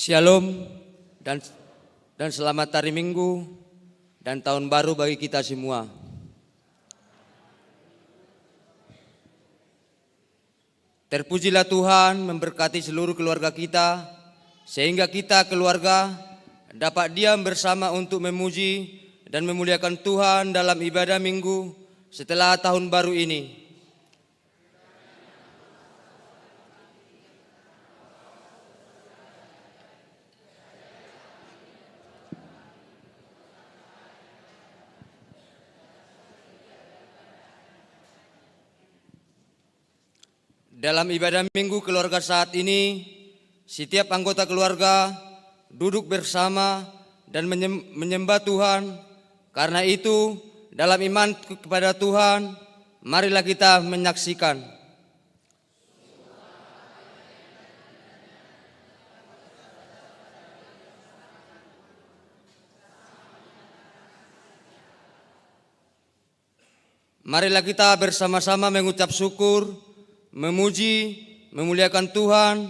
Shalom dan selamat hari Minggu dan tahun baru bagi kita semua. Terpujilah Tuhan memberkati seluruh keluarga kita, sehingga kita keluarga dapat diam bersama untuk memuji dan memuliakan Tuhan dalam ibadah minggu setelah tahun baru ini. Dalam ibadah minggu keluarga saat ini, setiap anggota keluarga duduk bersama dan menyembah Tuhan. Karena itu, dalam iman kepada Tuhan, marilah kita menyaksikan. Marilah kita bersama-sama mengucap syukur, memuji, memuliakan Tuhan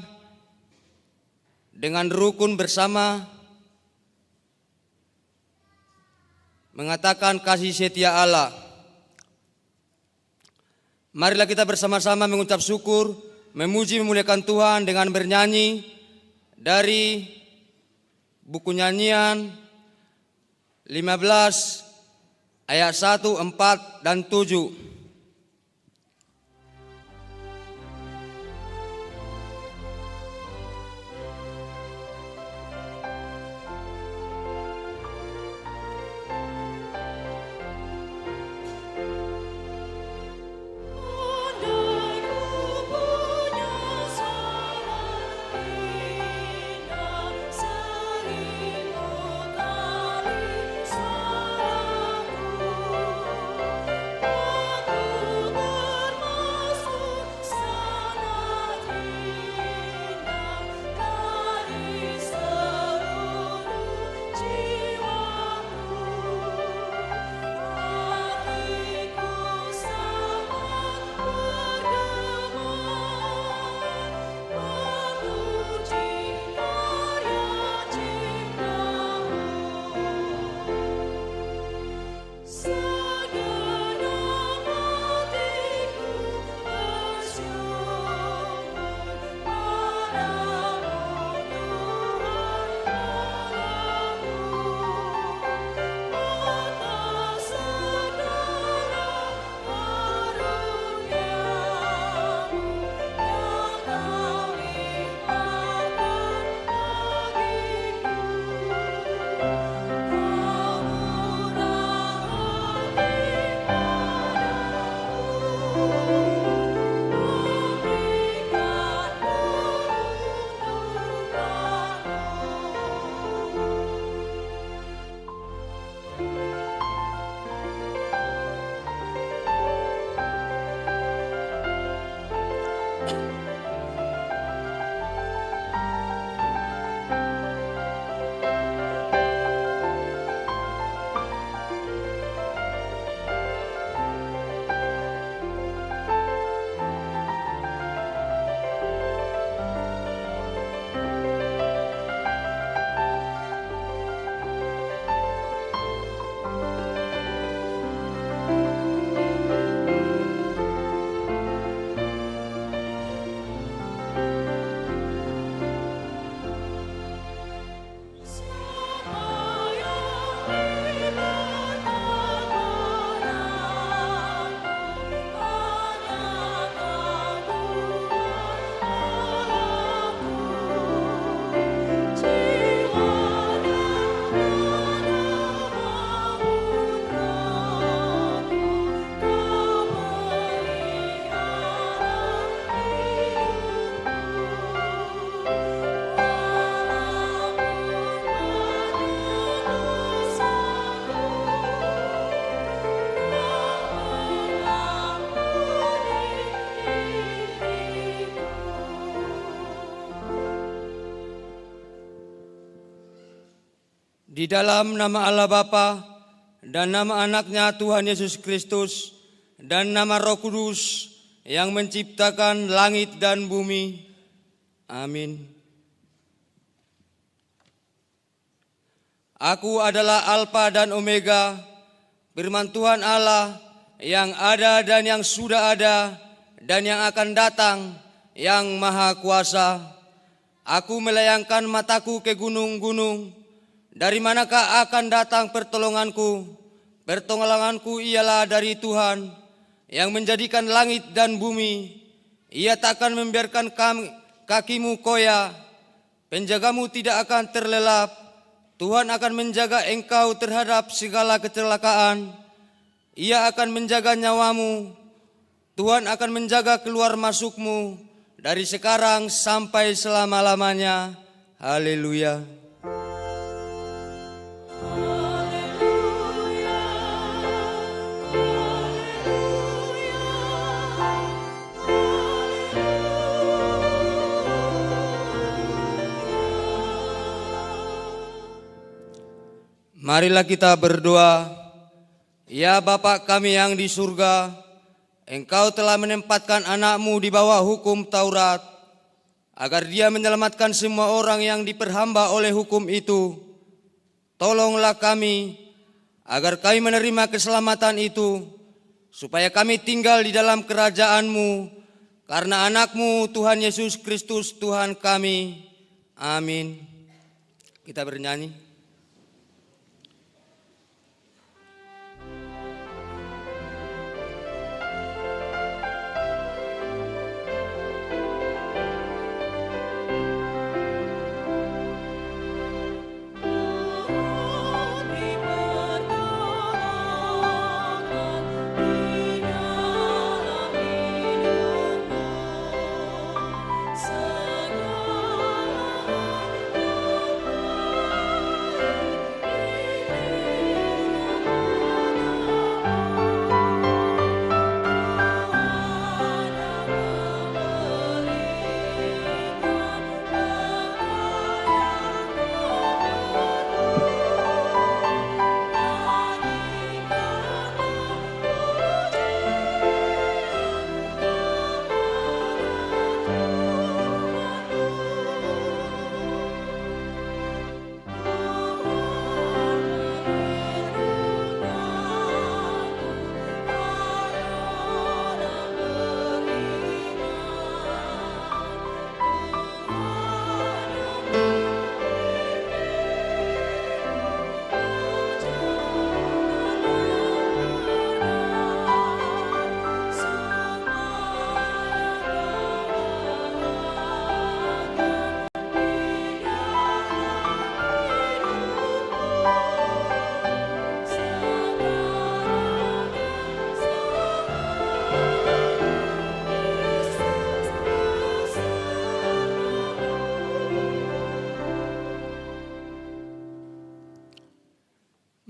dengan rukun bersama, mengatakan kasih setia Allah. Marilah kita bersama-sama mengucap syukur, memuji, memuliakan Tuhan dengan bernyanyi dari buku nyanyian 15 ayat 1, 4, dan 7. Di dalam nama Allah Bapa dan nama anaknya Tuhan Yesus Kristus dan nama Roh Kudus yang menciptakan langit dan bumi. Amin. Aku adalah Alfa dan Omega, firman Tuhan Allah yang ada dan yang sudah ada dan yang akan datang, yang Maha Kuasa. Aku melayangkan mataku ke gunung-gunung. Dari manakah akan datang pertolonganku? Pertolonganku ialah dari Tuhan yang menjadikan langit dan bumi. Ia tak akan membiarkan kakimu koyak. Penjagamu tidak akan terlelap. Tuhan akan menjaga engkau terhadap segala kecelakaan. Ia akan menjaga nyawamu. Tuhan akan menjaga keluar masukmu dari sekarang sampai selama-lamanya. Haleluya. Marilah kita berdoa. Ya Bapa kami yang di surga, Engkau telah menempatkan anak-Mu di bawah hukum Taurat, agar Dia menyelamatkan semua orang yang diperhamba oleh hukum itu. Tolonglah kami, agar kami menerima keselamatan itu, supaya kami tinggal di dalam kerajaan-Mu, karena anak-Mu Tuhan Yesus Kristus Tuhan kami. Amin. Kita bernyanyi.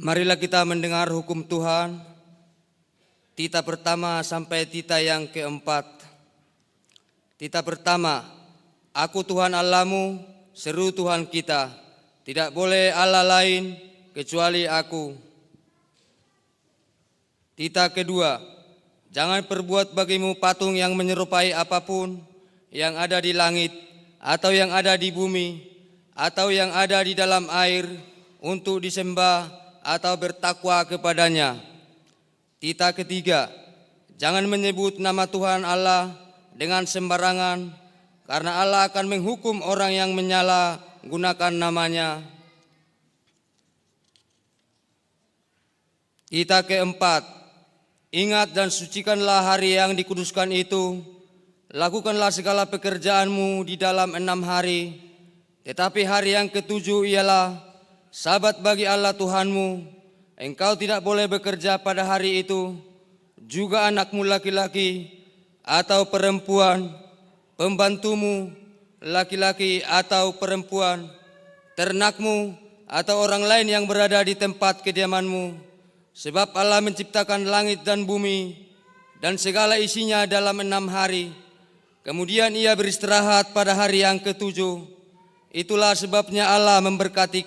Marilah kita mendengar hukum Tuhan, tita pertama sampai tita yang keempat. Tita pertama, Aku Tuhan Allahmu, seru Tuhan kita, tidak boleh Allah lain kecuali Aku. Tita kedua, jangan perbuat bagimu patung yang menyerupai apapun yang ada di langit, atau yang ada di bumi, atau yang ada di dalam air, untuk disembah atau bertakwa kepadanya. Tita ketiga, jangan menyebut nama Tuhan Allah dengan sembarangan, karena Allah akan menghukum orang yang menyalahgunakan namanya. Tita keempat, ingat dan sucikanlah hari yang dikuduskan itu. Lakukanlah segala pekerjaanmu di dalam 6 hari, tetapi hari yang ketujuh ialah Sabat bagi Allah Tuhanmu. Engkau tidak boleh bekerja pada hari itu, juga anakmu laki-laki atau perempuan, pembantumu laki-laki atau perempuan, ternakmu atau orang lain yang berada di tempat kediamanmu. Sebab Allah menciptakan langit dan bumi dan segala isinya dalam 6 hari. Kemudian Ia beristirahat pada hari yang ketujuh. Itulah sebabnya Allah memberkati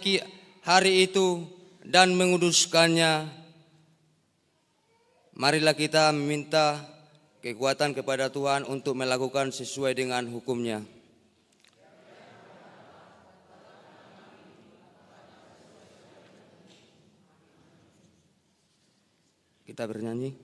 hari itu dan menguduskannya. Marilah kita meminta kekuatan kepada Tuhan untuk melakukan sesuai dengan hukum-Nya. kita bernyanyi.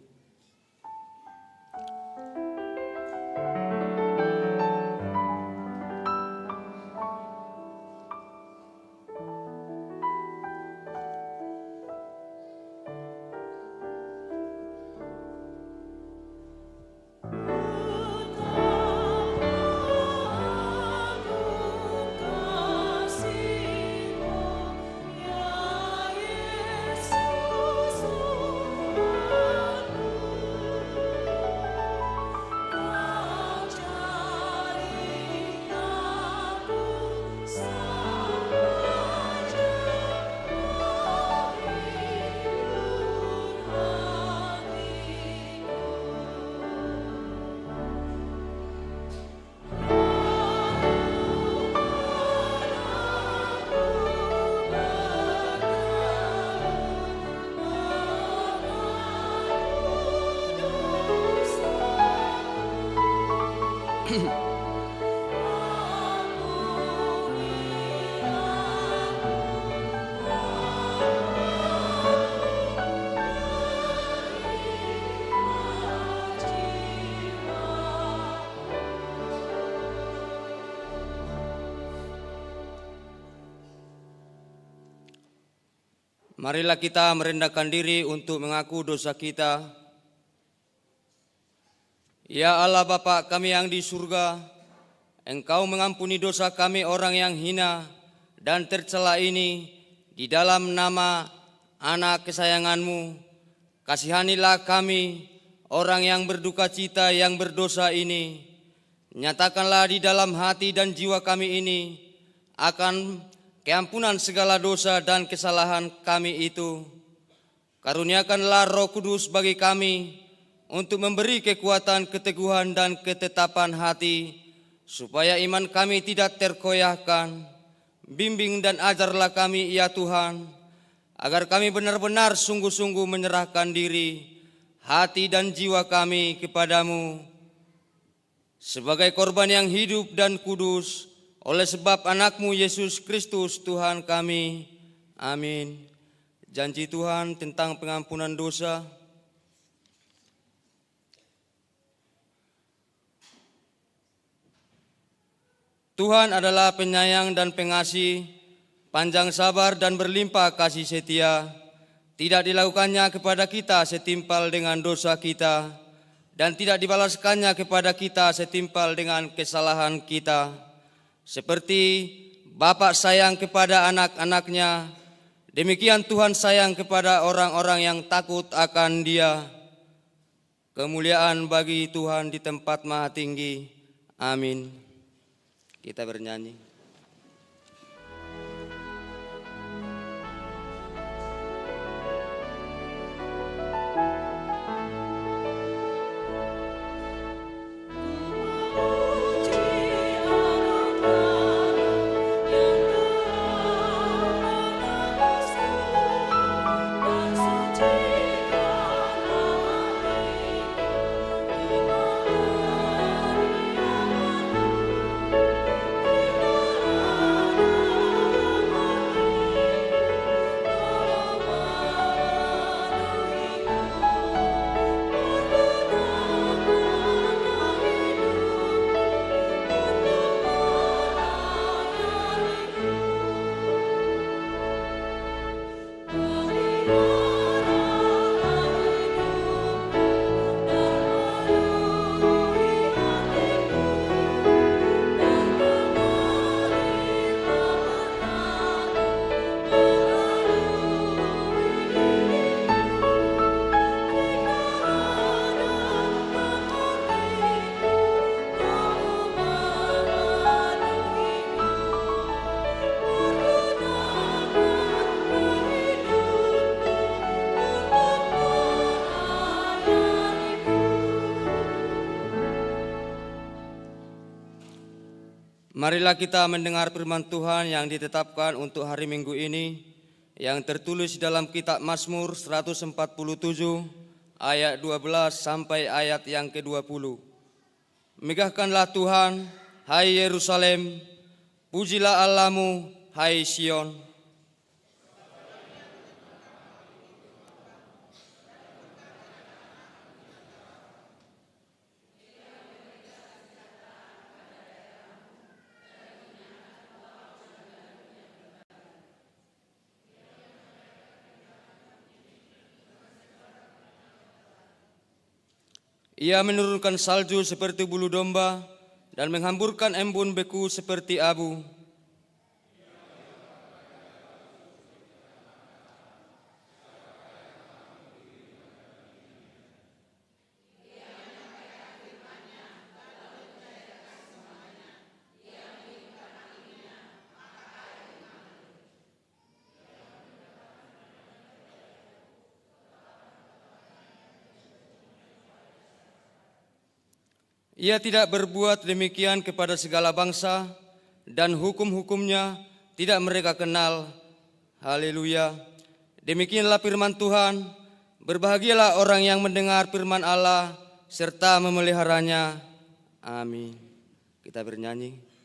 Marilah kita merendahkan diri untuk mengaku dosa kita. Ya Allah Bapa kami yang di surga, Engkau mengampuni dosa kami orang yang hina dan tercela ini di dalam nama anak kesayangan-Mu. Kasihanilah kami orang yang berduka cita yang berdosa ini. Nyatakanlah di dalam hati dan jiwa kami ini akan keampunan segala dosa dan kesalahan kami itu. Karuniakanlah Roh Kudus bagi kami untuk memberi kekuatan, keteguhan, dan ketetapan hati, supaya iman kami tidak terkoyahkan. Bimbing dan ajarlah kami ya Tuhan, agar kami benar-benar sungguh-sungguh menyerahkan diri, hati dan jiwa kami kepadamu, sebagai korban yang hidup dan kudus, oleh sebab anak-Mu Yesus Kristus Tuhan kami. Amin. Janji Tuhan tentang pengampunan dosa. Tuhan adalah penyayang dan pengasih, panjang sabar dan berlimpah kasih setia. Tidak dilakukannya kepada kita setimpal dengan dosa kita, dan tidak dibalaskannya kepada kita setimpal dengan kesalahan kita. Seperti Bapa sayang kepada anak-anaknya, demikian Tuhan sayang kepada orang-orang yang takut akan Dia. Kemuliaan bagi Tuhan di tempat maha tinggi. Amin. Kita bernyanyi. Marilah kita mendengar firman Tuhan yang ditetapkan untuk hari Minggu ini, yang tertulis dalam kitab Mazmur 147 ayat 12 sampai ayat yang ke-20. Megahkanlah Tuhan, hai Yerusalem, pujilah Allah-Mu, hai Sion. Ia menurunkan salju seperti bulu domba dan menghamburkan embun beku seperti abu. Ia tidak berbuat demikian kepada segala bangsa, dan hukum-hukumnya tidak mereka kenal. Haleluya. Demikianlah firman Tuhan. Berbahagialah orang yang mendengar firman Allah serta memeliharanya. Amin. Kita bernyanyi.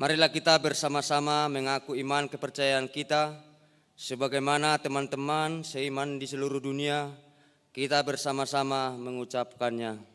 Marilah kita bersama-sama mengaku iman kepercayaan kita, sebagaimana teman-teman seiman di seluruh dunia, kita bersama-sama mengucapkannya.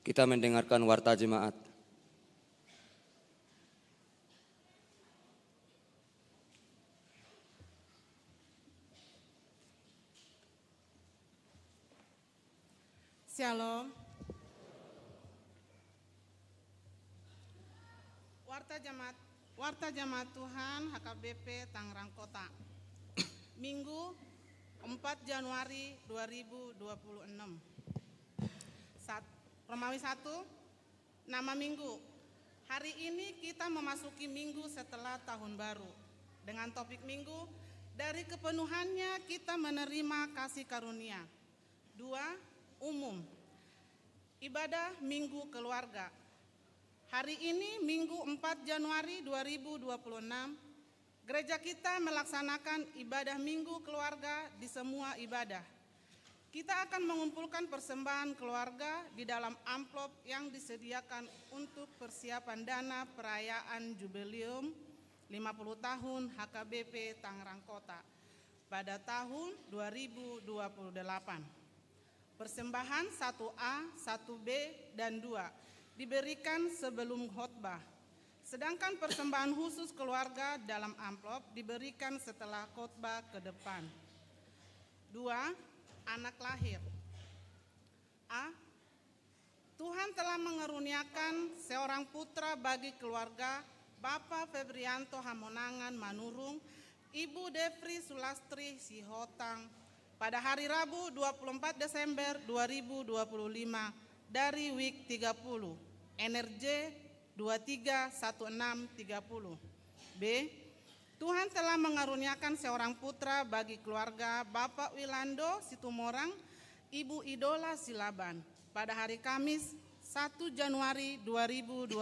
Kita mendengarkan warta jemaat. Shalom. Warta Jemaat Tuhan HKBP Tangerang Kota. Minggu 4 Januari 2026. Romawi 1, nama minggu. Hari ini kita memasuki minggu setelah tahun baru. Dengan topik minggu, dari kepenuhannya kita menerima kasih karunia. 2, umum. Ibadah Minggu Keluarga. Hari ini Minggu 4 Januari 2026, gereja kita melaksanakan ibadah Minggu Keluarga di semua ibadah. Kita akan mengumpulkan persembahan keluarga di dalam amplop yang disediakan untuk persiapan dana perayaan jubileum 50 tahun HKBP Tangerang Kota. pada tahun 2028. Persembahan 1A, 1B, dan 2 diberikan sebelum khotbah. Sedangkan persembahan khusus keluarga dalam amplop diberikan setelah khotbah ke depan. 2. Anak lahir. A. Tuhan telah mengaruniakan seorang putra bagi keluarga Bapak Febrianto Hamonangan Manurung, Ibu Devri Sulastri Sihotang pada hari Rabu 24 Desember 2025 dari WIK 30, NRJ 231630. B. Tuhan telah mengaruniakan seorang putra bagi keluarga Bapak Wilando Situmorang, Ibu Idola Silaban pada hari Kamis 1 Januari 2026,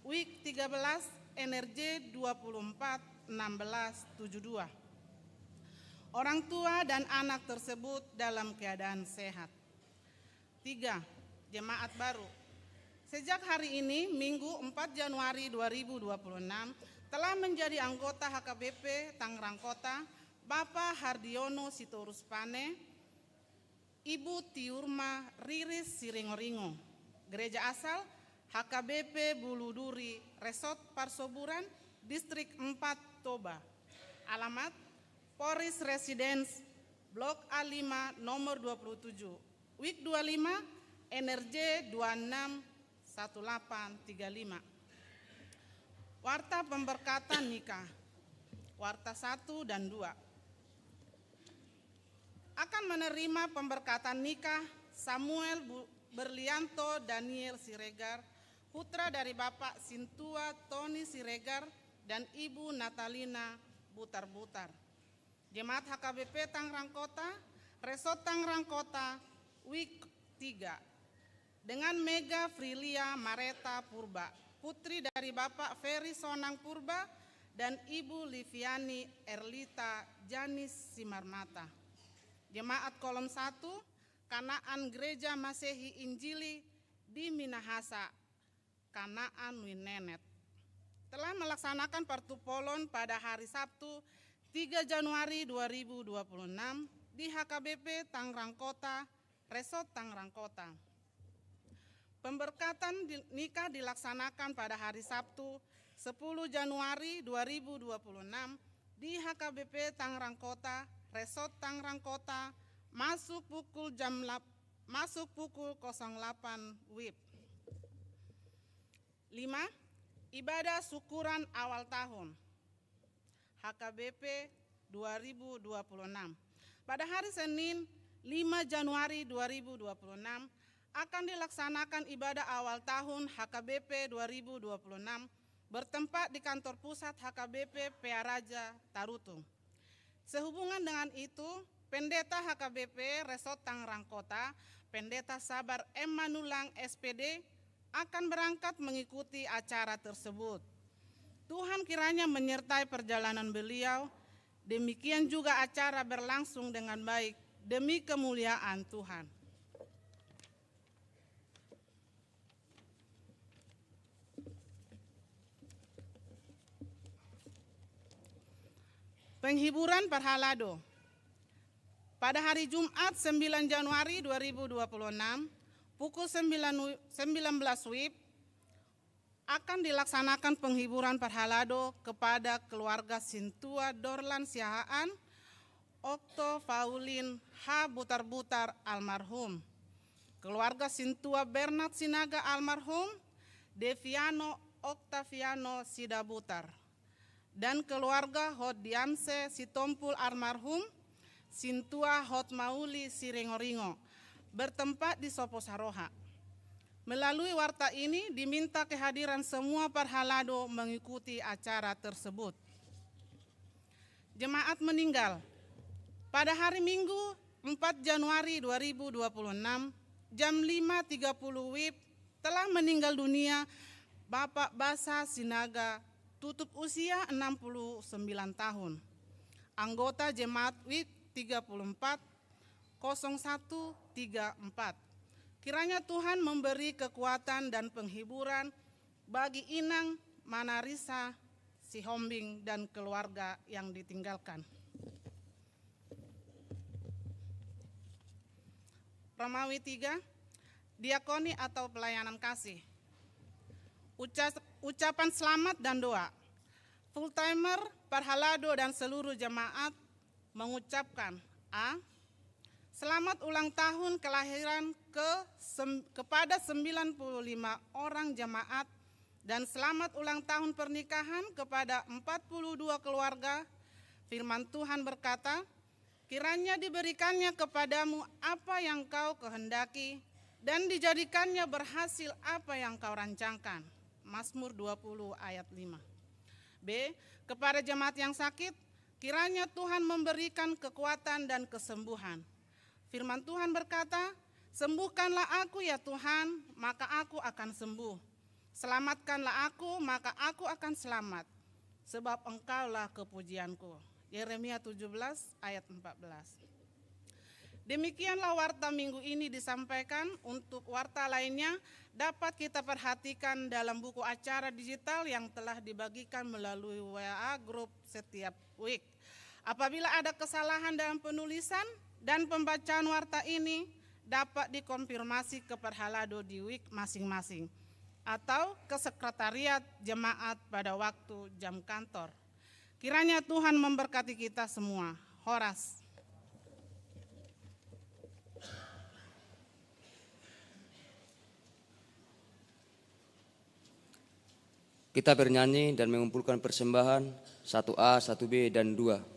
WIK 13, NRJ 241672. Orang tua dan anak tersebut dalam keadaan sehat. 3. Jemaat baru. Sejak hari ini, Minggu 4 Januari 2026, telah menjadi anggota HKBP Tangerang Kota, Bapak Hardiono Sitorus Pane, Ibu Tiurma Riris Siringoringo. Gereja asal HKBP Buluduri, Resort Parsoburan, Distrik 4 Toba. Alamat Poris Residence, Blok A5 nomor 27, WIK 25, NRJ 261835. Warta pemberkatan nikah. Warta 1 dan 2. Akan menerima pemberkatan nikah Samuel Berlianto Daniel Siregar, putra dari Bapak Sintua Tony Siregar dan Ibu Natalina Butar-Butar. Jemaat HKBP Tangerang Kota, Resort Tangerang Kota, WIK 3. Dengan Mega Frilia Mareta Purba, putri dari Bapak Ferry Sonang Purba dan Ibu Liviani Erlita Janis Simarmata. Jemaat Kolom 1, Kanaan Gereja Masehi Injili di Minahasa, Kanaan Winenet, telah melaksanakan partupolon pada hari Sabtu 3 Januari 2026 di HKBP Tangerang Kota, Resort Tangerang Kota. Pemberkatan nikah dilaksanakan pada hari Sabtu 10 Januari 2026 di HKBP Tangerang Kota, Resort Tangerang Kota, masuk pukul 08 WIB. 5. Ibadah syukuran awal tahun HKBP 2026. Pada hari Senin 5 Januari 2026 akan dilaksanakan ibadah awal tahun HKBP 2026 bertempat di kantor pusat HKBP PA Raja Tarutung. Sehubungan dengan itu, Pendeta HKBP Resort Tangerang Kota, Pendeta Sabar M. Manulang SPD akan berangkat mengikuti acara tersebut. Tuhan kiranya menyertai perjalanan beliau, demikian juga acara berlangsung dengan baik demi kemuliaan Tuhan. Penghiburan Parhalado. Pada hari Jumat 9 Januari 2026, pukul 19 WIB, akan dilaksanakan penghiburan Parhalado kepada keluarga Sintua Dorlan Siahaan, Okto Faulin H. Butar-Butar almarhum, keluarga Sintua Bernard Sinaga almarhum, Deviano Octaviano Sidabutar, dan keluarga Hodianse Sitompul almarhum, Sintua Hotmauli Siringoringo, bertempat di Soposaroha. Melalui warta ini diminta kehadiran semua Parhalado mengikuti acara tersebut. Jemaat meninggal. Pada hari Minggu 4 Januari 2026 jam 5.30 WIB telah meninggal dunia Bapak Basa Sinaga, tutup usia 69 tahun. Anggota Jemaat WIB 34 0134. Kiranya Tuhan memberi kekuatan dan penghiburan bagi Inang Manarisa Sihombing dan keluarga yang ditinggalkan. Romawi 3, diakoni atau pelayanan kasih. Ucapan selamat dan doa. Full timer, Parhalado dan seluruh jemaat mengucapkan A. Selamat ulang tahun kelahiran kepada 95 orang jemaat dan selamat ulang tahun pernikahan kepada 42 keluarga. Firman Tuhan berkata, kiranya diberikannya kepadamu apa yang kau kehendaki dan dijadikannya berhasil apa yang kau rancangkan. Mazmur 20 ayat 5. B. Kepada jemaat yang sakit, kiranya Tuhan memberikan kekuatan dan kesembuhan. Firman Tuhan berkata, sembuhkanlah aku ya Tuhan, maka aku akan sembuh. Selamatkanlah aku, maka aku akan selamat. Sebab engkaulah kepujianku. Yeremia 17 ayat 14. Demikianlah warta minggu ini disampaikan. Untuk warta lainnya dapat kita perhatikan dalam buku acara digital yang telah dibagikan melalui WA Group setiap week. Apabila ada kesalahan dalam penulisan dan pembacaan warta ini, dapat dikonfirmasi ke Parhalado di week masing-masing atau ke sekretariat jemaat pada waktu jam kantor. Kiranya Tuhan memberkati kita semua. Horas. Kita bernyanyi dan mengumpulkan persembahan 1A, 1B, dan 2.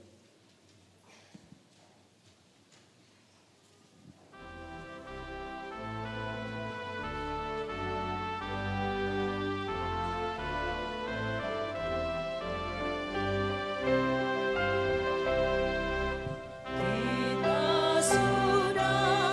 Sukacita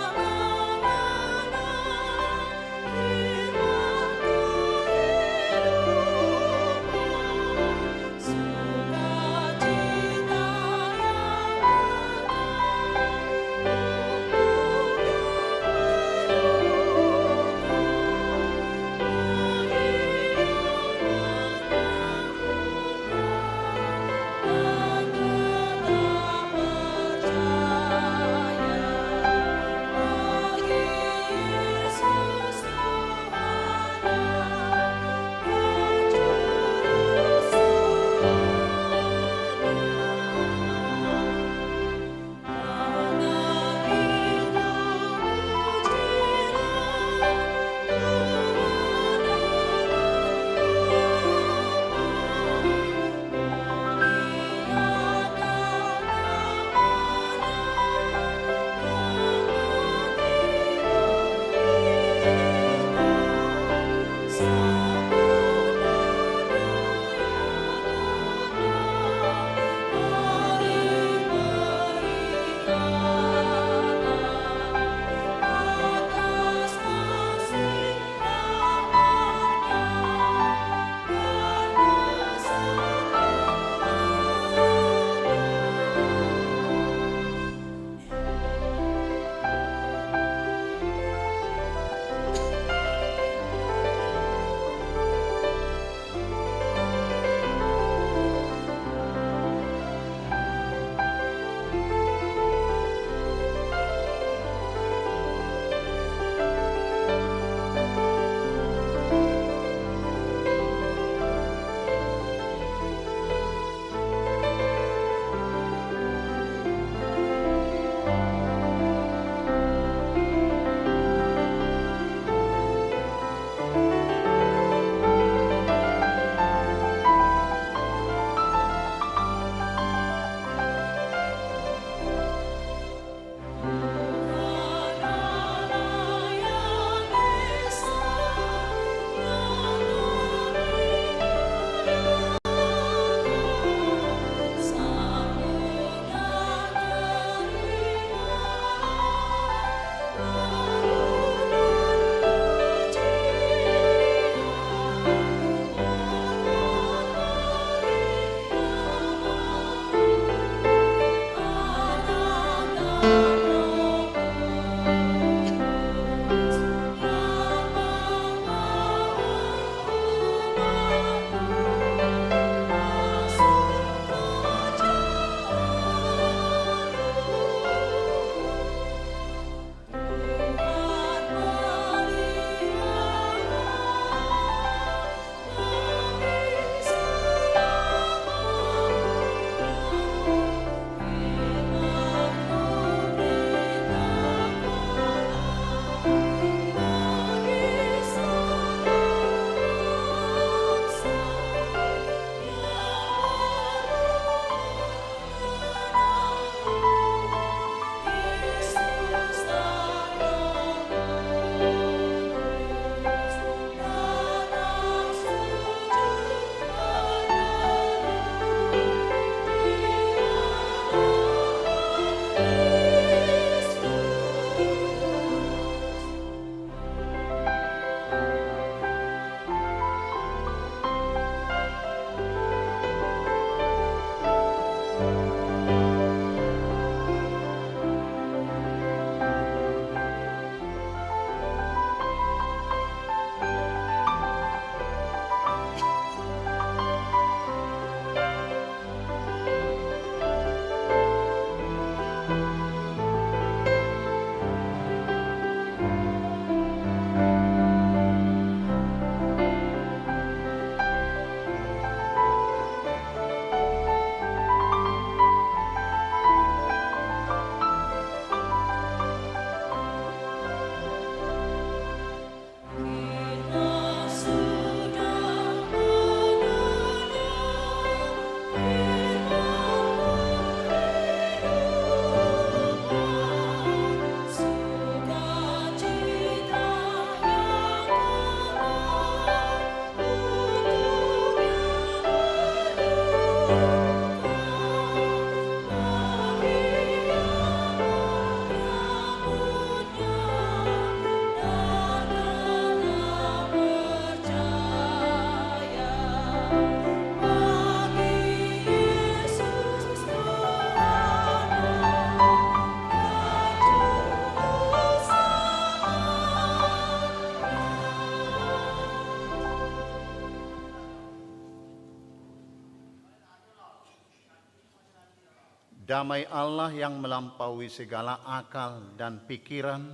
damai Allah yang melampaui segala akal dan pikiran,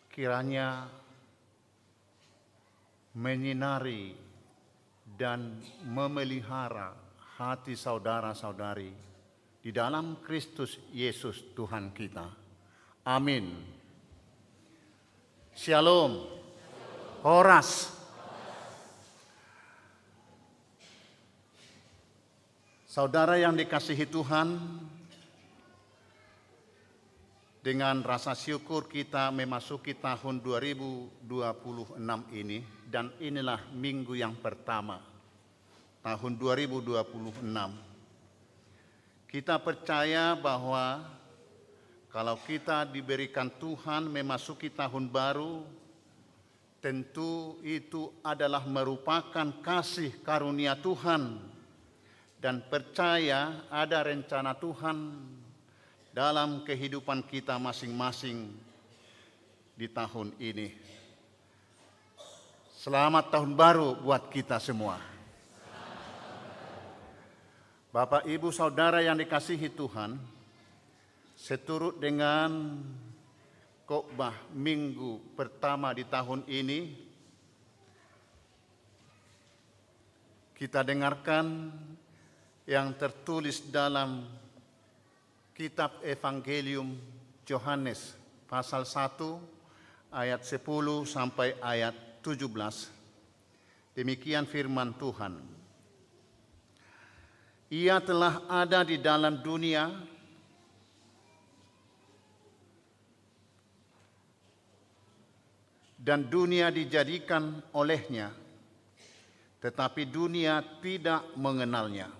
kiranya menyinari dan memelihara hati saudara-saudari di dalam Kristus Yesus Tuhan kita. Amin. Shalom. Horas. Saudara yang dikasihi Tuhan, dengan rasa syukur kita memasuki tahun 2026 ini, dan inilah minggu yang pertama tahun 2026. Kita percaya bahwa kalau kita diberikan Tuhan memasuki tahun baru, tentu itu adalah merupakan kasih karunia Tuhan, dan percaya ada rencana Tuhan dalam kehidupan kita masing-masing di tahun ini. Selamat tahun baru buat kita semua. Bapak, Ibu, Saudara yang dikasihi Tuhan, seturut dengan khotbah minggu pertama di tahun ini, kita dengarkan yang tertulis dalam kitab Evangelium Yohanes pasal 1 ayat 10 sampai ayat 17. Demikian firman Tuhan. Ia telah ada di dalam dunia, dan dunia dijadikan olehnya, tetapi dunia tidak mengenalnya.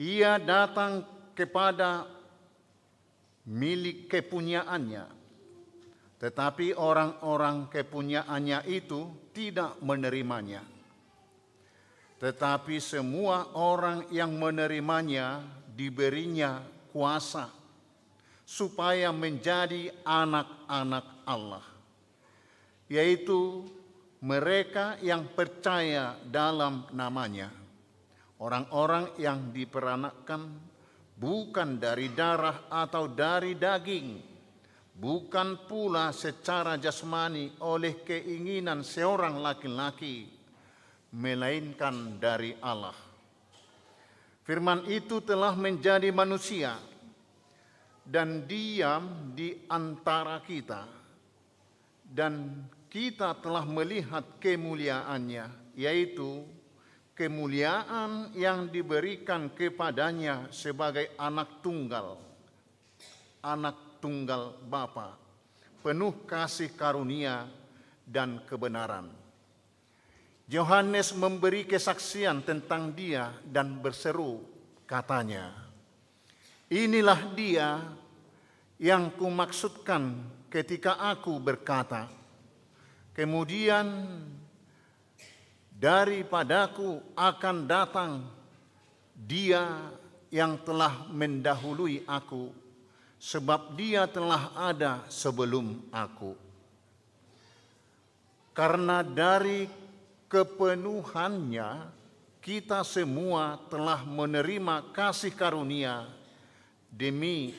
Ia datang kepada milik kepunyaannya, tetapi orang-orang kepunyaannya itu tidak menerimanya. Tetapi semua orang yang menerimanya diberinya kuasa supaya menjadi anak-anak Allah, yaitu mereka yang percaya dalam namanya. Orang-orang yang diperanakkan bukan dari darah atau dari daging, bukan pula secara jasmani oleh keinginan seorang laki-laki, melainkan dari Allah. Firman itu telah menjadi manusia dan diam di antara kita, dan kita telah melihat kemuliaannya, yaitu kemuliaan yang diberikan kepadanya sebagai anak tunggal Bapa, penuh kasih karunia dan kebenaran. Yohanes memberi kesaksian tentang dia dan berseru, katanya, inilah dia yang kumaksudkan ketika aku berkata, kemudian daripadaku akan datang dia yang telah mendahului aku, sebab dia telah ada sebelum aku. Karena dari kepenuhannya kita semua telah menerima kasih karunia demi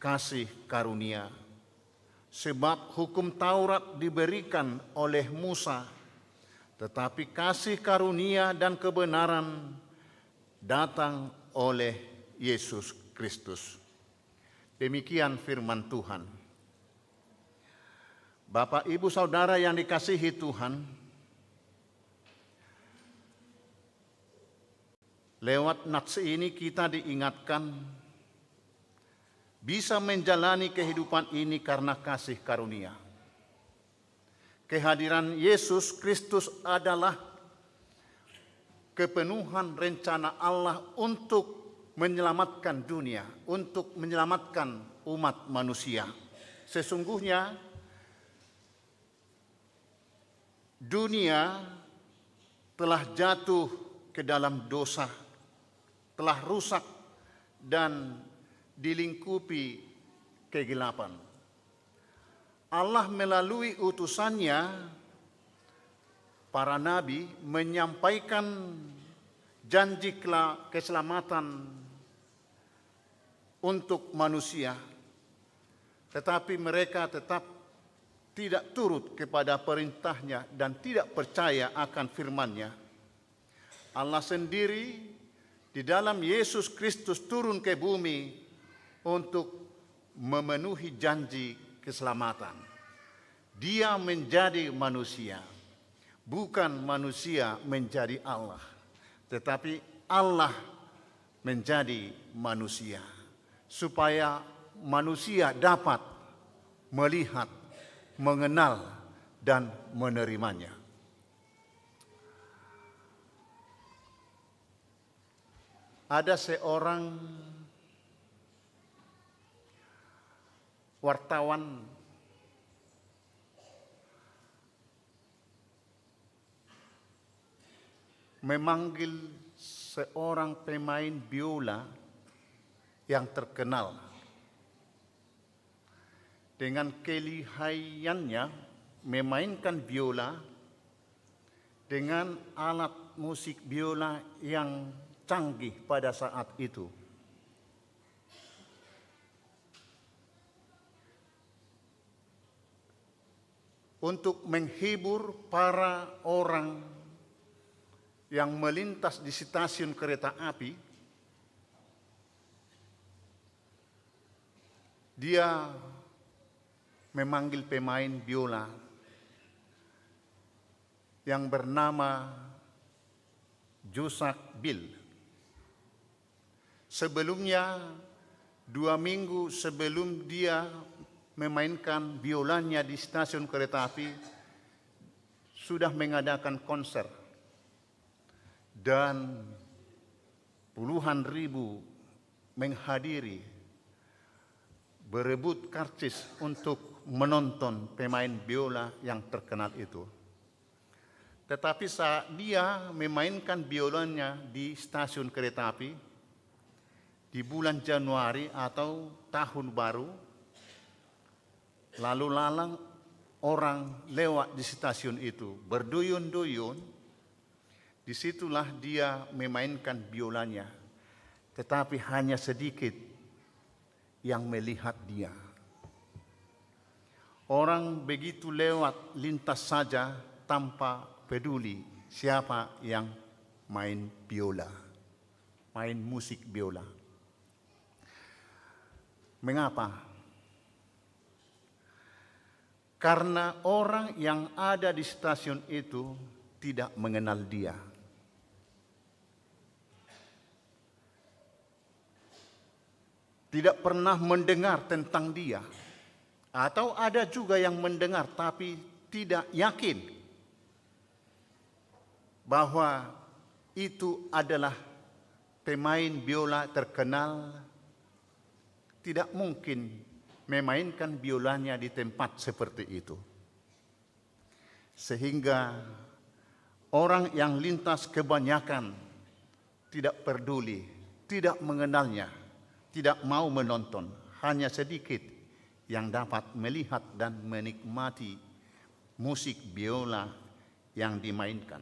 kasih karunia. Sebab hukum Taurat diberikan oleh Musa, tetapi kasih karunia dan kebenaran datang oleh Yesus Kristus. Demikian firman Tuhan. Bapak, Ibu, Saudara yang dikasihi Tuhan, lewat nats ini kita diingatkan bisa menjalani kehidupan ini karena kasih karunia. Kehadiran Yesus Kristus adalah kepenuhan rencana Allah untuk menyelamatkan dunia, untuk menyelamatkan umat manusia. Sesungguhnya dunia telah jatuh ke dalam dosa, telah rusak dan dilingkupi kegelapan. Allah melalui utusannya, para nabi, menyampaikan janji keselamatan untuk manusia, tetapi mereka tetap tidak turut kepada perintahnya dan tidak percaya akan firman-Nya. Allah sendiri di dalam Yesus Kristus turun ke bumi untuk memenuhi janji keselamatan. Dia menjadi manusia, bukan manusia menjadi Allah, tetapi Allah menjadi manusia, supaya manusia dapat melihat, mengenal, dan menerimanya. Ada seorang wartawan memanggil seorang pemain biola yang terkenal dengan kelihayannya memainkan biola dengan alat musik biola yang canggih pada saat itu. Untuk menghibur para orang yang melintas di stasiun kereta api, dia memanggil pemain biola yang bernama Joseph Bill. Sebelumnya, 2 minggu sebelum dia memainkan biolanya di stasiun kereta api, sudah mengadakan konser. Dan puluhan ribu menghadiri, berebut karcis untuk menonton pemain biola yang terkenal itu. Tetapi saat dia memainkan biolanya di stasiun kereta api, di bulan Januari atau tahun baru, lalu lalang orang lewat di stasiun itu berduyun-duyun. Disitulah dia memainkan biolanya, tetapi hanya sedikit yang melihat dia. Orang begitu lewat lintas saja tanpa peduli siapa yang main biola, main musik biola. Mengapa? Karena orang yang ada di stasiun itu tidak mengenal dia. Tidak pernah mendengar tentang dia. Atau ada juga yang mendengar tapi tidak yakin bahwa itu adalah pemain biola terkenal. Tidak mungkin memainkan biolanya di tempat seperti itu. Sehingga orang yang lintas kebanyakan tidak peduli, tidak mengenalnya, tidak mau menonton. Hanya sedikit yang dapat melihat dan menikmati musik biola yang dimainkan.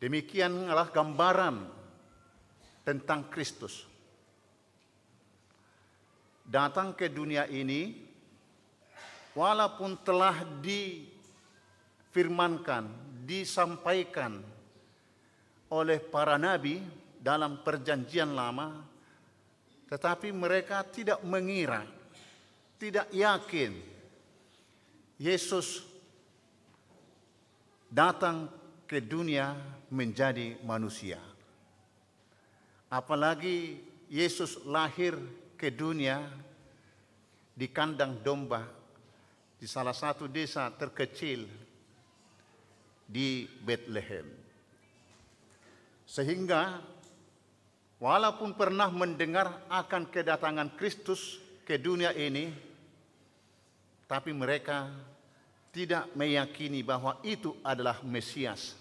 Demikianlah gambaran tentang Kristus. Datang ke dunia ini, walaupun telah difirmankan, disampaikan oleh para nabi dalam perjanjian lama, tetapi mereka tidak mengira, tidak yakin Yesus datang ke dunia menjadi manusia. Apalagi Yesus lahir ke dunia di kandang domba di salah satu desa terkecil di Bethlehem. Sehingga walaupun pernah mendengar akan kedatangan Kristus ke dunia ini, tapi mereka tidak meyakini bahwa itu adalah Mesias.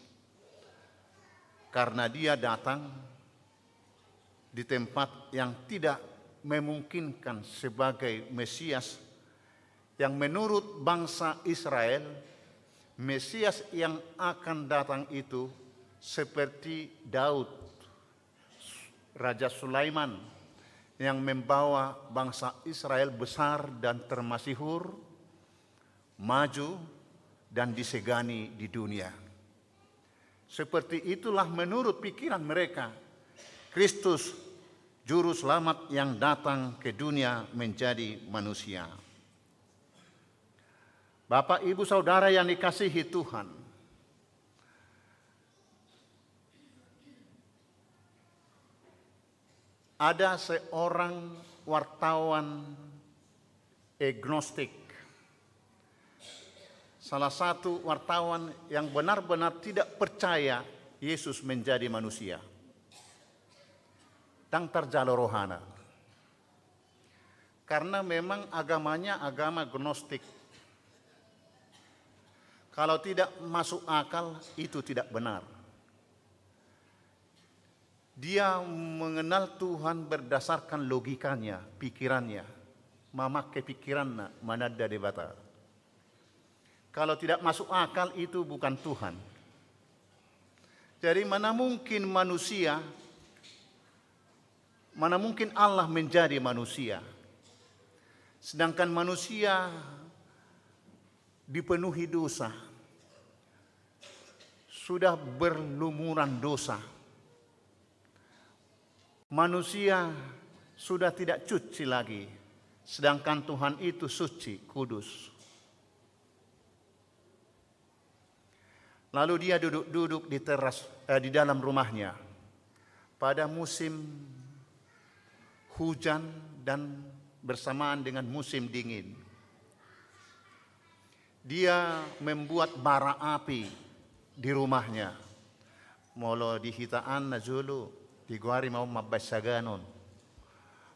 Karena dia datang di tempat yang tidak memungkinkan sebagai Mesias, yang menurut bangsa Israel, Mesias yang akan datang itu seperti Daud, Raja Sulaiman yang membawa bangsa Israel besar dan termasyhur, maju dan disegani di dunia. Seperti itulah menurut pikiran mereka, Kristus Juru Selamat yang datang ke dunia menjadi manusia. Bapak, Ibu, Saudara yang dikasihi Tuhan, ada seorang wartawan agnostik, salah satu wartawan yang benar-benar tidak percaya Yesus menjadi manusia. Dan terjalo rohana. Karena memang agamanya agama gnostik. Kalau tidak masuk akal, itu tidak benar. Dia mengenal Tuhan berdasarkan logikanya, pikirannya. Memakai pikirannya, mana dari bata. Kalau tidak masuk akal, itu bukan Tuhan. Jadi mana mungkin Allah menjadi manusia? Sedangkan manusia dipenuhi dosa, sudah berlumuran dosa. Manusia sudah tidak suci lagi, sedangkan Tuhan itu suci, kudus. Lalu dia duduk di teras, di dalam rumahnya pada musim hujan dan bersamaan dengan musim dingin. Dia membuat bara api di rumahnya. Molo di hitaan na Zulu, di guari mau mabasaganon.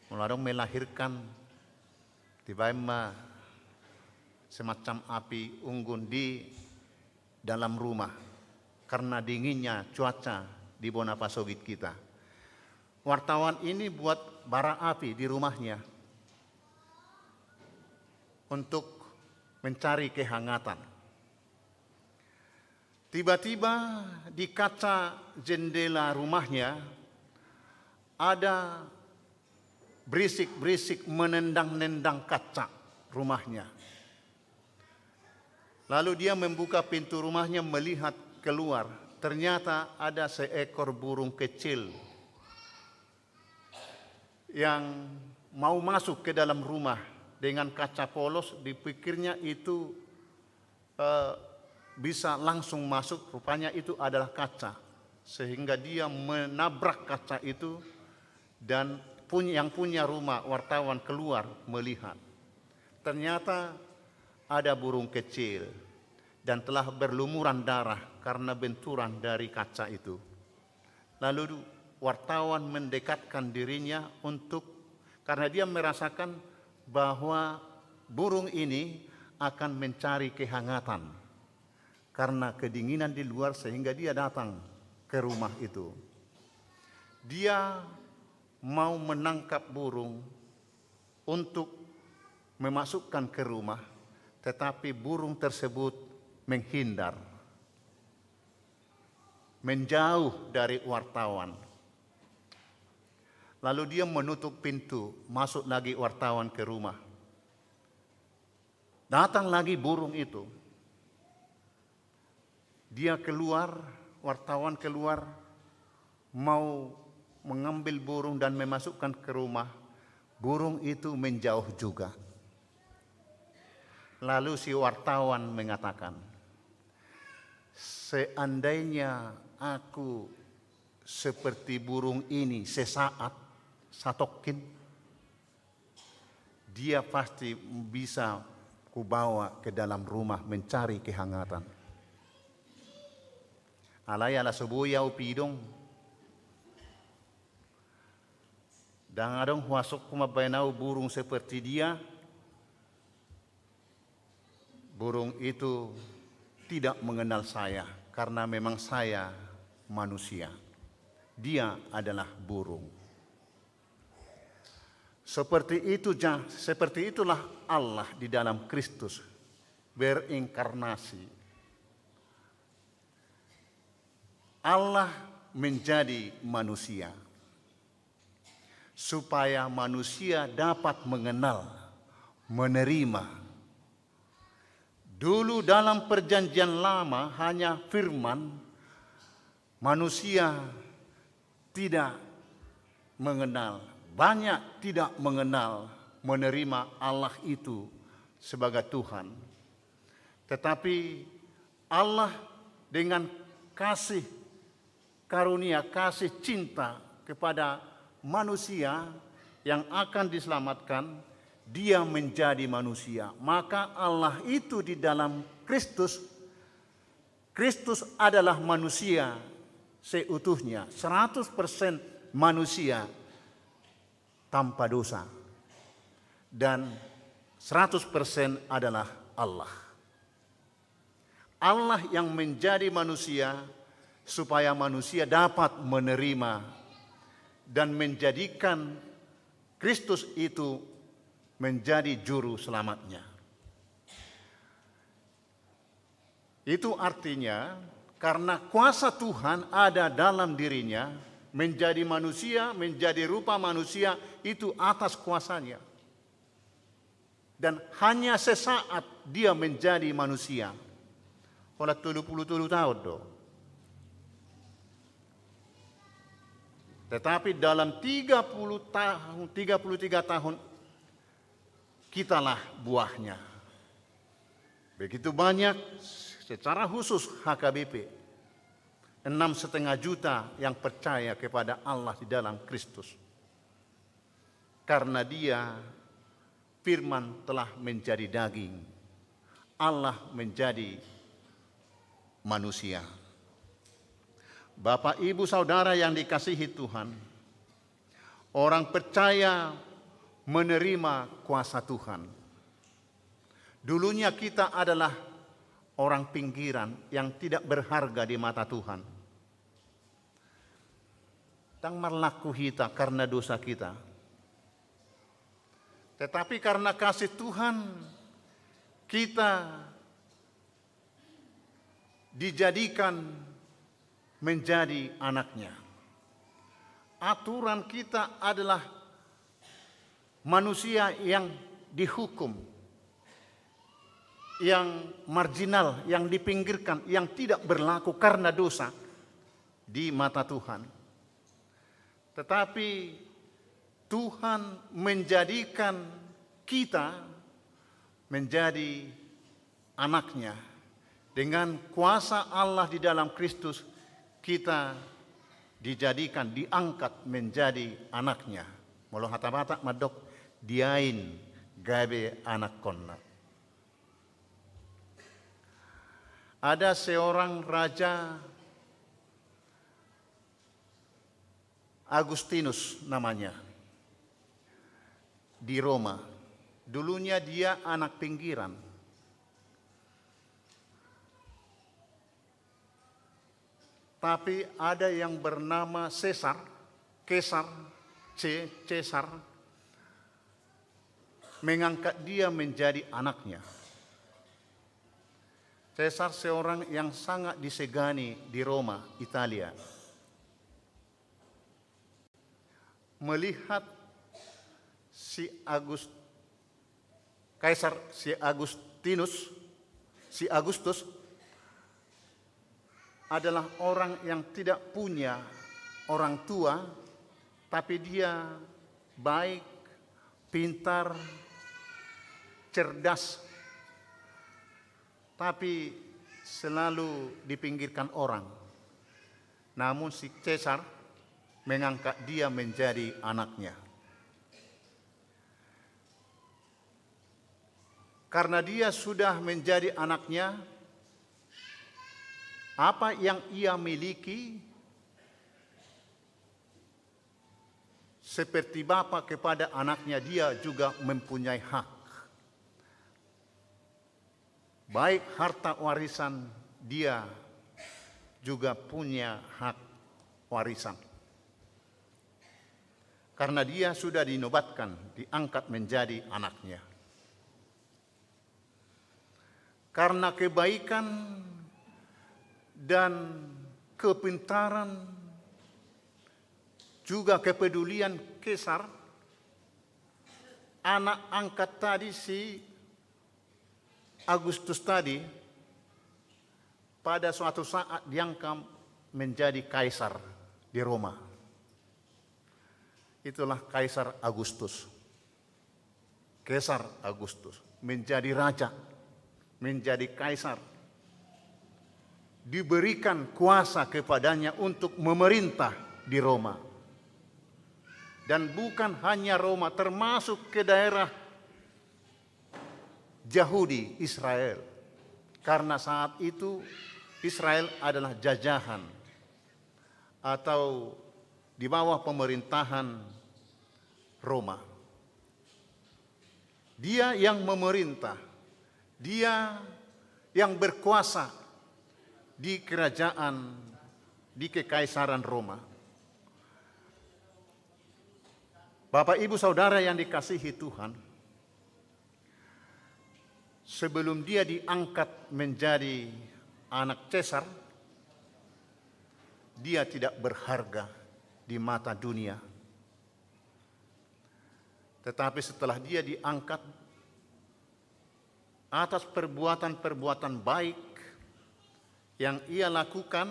Muladong melahirkan tiba-tiba semacam api unggun di dalam rumah karena dinginnya cuaca di Bonapasogit kita. Wartawan ini buat bara api di rumahnya untuk mencari kehangatan. Tiba-tiba di kaca jendela rumahnya ada berisik-berisik menendang-nendang kaca rumahnya. Lalu dia membuka pintu rumahnya melihat keluar. Ternyata ada seekor burung kecil yang mau masuk ke dalam rumah dengan kaca polos. Dipikirnya itu bisa langsung masuk, rupanya itu adalah kaca. Sehingga dia menabrak kaca itu dan yang punya rumah, wartawan, keluar melihat. Ternyata ada burung kecil dan telah berlumuran darah karena benturan dari kaca itu. Lalu wartawan mendekatkan dirinya karena dia merasakan bahwa burung ini akan mencari kehangatan karena kedinginan di luar, sehingga dia datang ke rumah itu. Dia mau menangkap burung untuk memasukkan ke rumah, tetapi burung tersebut menghindar, menjauh dari wartawan. Lalu dia menutup pintu, masuk lagi wartawan ke rumah. Datang lagi burung itu. Dia keluar, wartawan keluar, mau mengambil burung dan memasukkan ke rumah. Burung itu menjauh juga. Lalu si wartawan mengatakan, seandainya aku seperti burung ini sesaat, satokin, dia pasti bisa kubawa ke dalam rumah mencari kehangatan. Alay ala subuyau pidong. Dan adong huasok kumabainaw burung seperti dia. Burung itu tidak mengenal saya karena memang saya manusia. Dia adalah burung. Seperti itulah Allah di dalam Kristus berinkarnasi. Allah menjadi manusia. supaya manusia dapat mengenal, menerima. Dulu dalam perjanjian lama hanya firman, manusia tidak mengenal, banyak tidak mengenal, menerima Allah itu sebagai Tuhan. Tetapi Allah dengan kasih karunia, kasih cinta kepada manusia yang akan diselamatkan, dia menjadi manusia. Maka Allah itu di dalam Kristus, Kristus adalah manusia seutuhnya, 100% manusia tanpa dosa. Dan 100% adalah Allah. Allah yang menjadi manusia supaya manusia dapat menerima dan menjadikan Kristus itu menjadi juru selamatnya. Itu artinya karena kuasa Tuhan ada dalam dirinya, menjadi manusia, menjadi rupa manusia itu atas kuasanya. Dan hanya sesaat dia menjadi manusia. Oleh 70 tahun doh. Tetapi dalam 33 tahun kitalah buahnya. Begitu banyak secara khusus HKBP. 6,5 juta yang percaya kepada Allah di dalam Kristus. Karena dia firman telah menjadi daging. Allah menjadi manusia. Bapak, Ibu, Saudara yang dikasihi Tuhan, orang percaya menerima kuasa Tuhan. Dulunya kita adalah orang pinggiran yang tidak berharga di mata Tuhan. Dan berlaku kita karena dosa kita. Tetapi karena kasih Tuhan, kita dijadikan menjadi anaknya. Aturan kita adalah manusia yang dihukum, yang marginal, yang dipinggirkan, yang tidak berlaku karena dosa di mata Tuhan. Tetapi Tuhan menjadikan kita menjadi anaknya. Dengan kuasa Allah di dalam Kristus, kita dijadikan, diangkat menjadi anaknya. Molo hata-hata madok diain gabe anak konna. Ada seorang raja Agustinus namanya di Roma. Dulunya dia anak pinggiran. Tapi ada yang bernama Caesar mengangkat dia menjadi anaknya. Caesar seorang yang sangat disegani di Roma, Italia. Melihat si Agustus adalah orang yang tidak punya orang tua, tapi dia baik, pintar, cerdas, tapi selalu dipinggirkan orang. Namun si Caesar mengangkat dia menjadi anaknya. Karena dia sudah menjadi anaknya, apa yang ia miliki seperti bapa kepada anaknya, dia juga mempunyai hak. Baik harta warisan, dia juga punya hak warisan. Karena dia sudah dinobatkan, diangkat menjadi anaknya. Karena kebaikan dan kepintaran, juga kepedulian Kaisar, anak angkat tadi si Agustus tadi pada suatu saat diangkat menjadi kaisar di Roma. Itulah Kaisar Agustus. Kaisar Agustus menjadi raja, menjadi kaisar. Diberikan kuasa kepadanya untuk memerintah di Roma. Dan bukan hanya Roma, termasuk ke daerah Yahudi, Israel. Karena saat itu Israel adalah jajahan atau di bawah pemerintahan Roma. Dia yang memerintah, dia yang berkuasa di kerajaan, di kekaisaran Roma. Bapak, Ibu, Saudara yang dikasihi Tuhan, sebelum dia diangkat menjadi anak Kaisar, dia tidak berharga di mata dunia. Tetapi setelah dia diangkat atas perbuatan-perbuatan baik yang ia lakukan,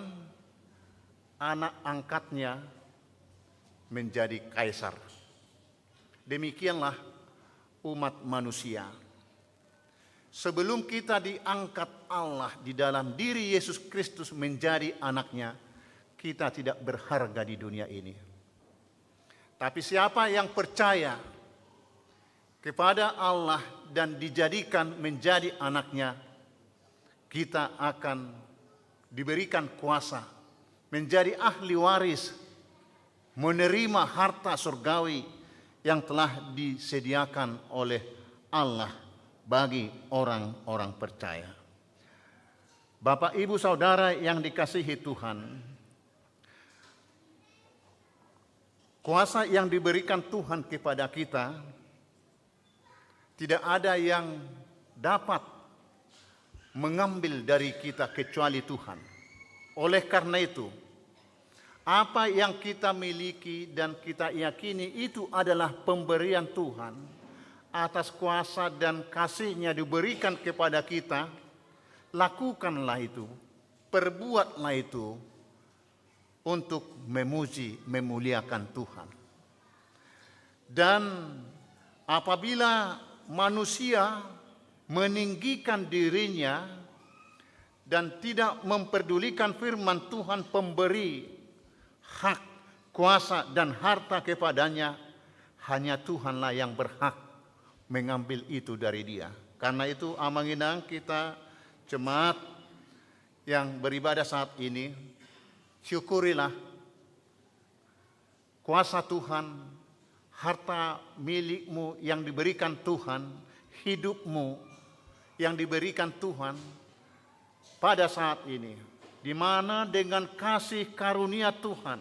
anak angkatnya menjadi kaisar. Demikianlah umat manusia. Sebelum kita diangkat Allah di dalam diri Yesus Kristus menjadi anaknya, kita tidak berharga di dunia ini. Tapi siapa yang percaya kepada Allah dan dijadikan menjadi anaknya, kita akan diberikan kuasa menjadi ahli waris, menerima harta surgawi yang telah disediakan oleh Allah bagi orang-orang percaya. Bapak, Ibu, Saudara yang dikasihi Tuhan, kuasa yang diberikan Tuhan kepada kita, tidak ada yang dapat mengambil dari kita kecuali Tuhan. Oleh karena itu, apa yang kita miliki dan kita yakini itu adalah pemberian Tuhan atas kuasa dan kasih-Nya diberikan kepada kita. Lakukanlah itu, perbuatlah itu untuk memuji, memuliakan Tuhan. Dan apabila manusia meninggikan dirinya dan tidak memperdulikan firman Tuhan pemberi hak, kuasa dan harta kepadanya, hanya Tuhanlah yang berhak mengambil itu dari dia. Karena itu amanginang kita jemaat yang beribadah saat ini, syukurilah kuasa Tuhan, harta milikmu yang diberikan Tuhan, hidupmu yang diberikan Tuhan pada saat ini, di mana dengan kasih karunia Tuhan,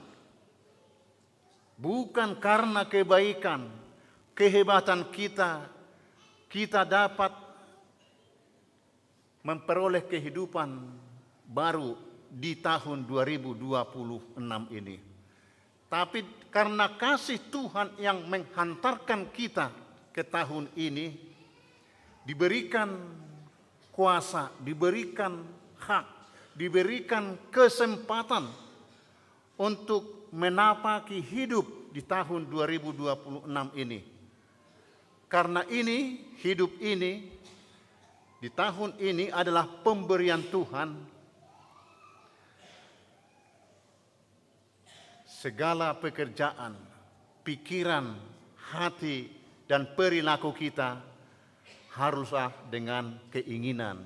bukan karena kebaikan, kehebatan kita, kita dapat memperoleh kehidupan baru di tahun 2026 ini. Tapi karena kasih Tuhan yang menghantarkan kita ke tahun ini, diberikan kuasa, diberikan hak, diberikan kesempatan untuk menapaki hidup di tahun 2026 ini. Karena ini, hidup ini, di tahun ini adalah pemberian Tuhan. Segala pekerjaan, pikiran, hati, dan perilaku kita haruslah dengan keinginan,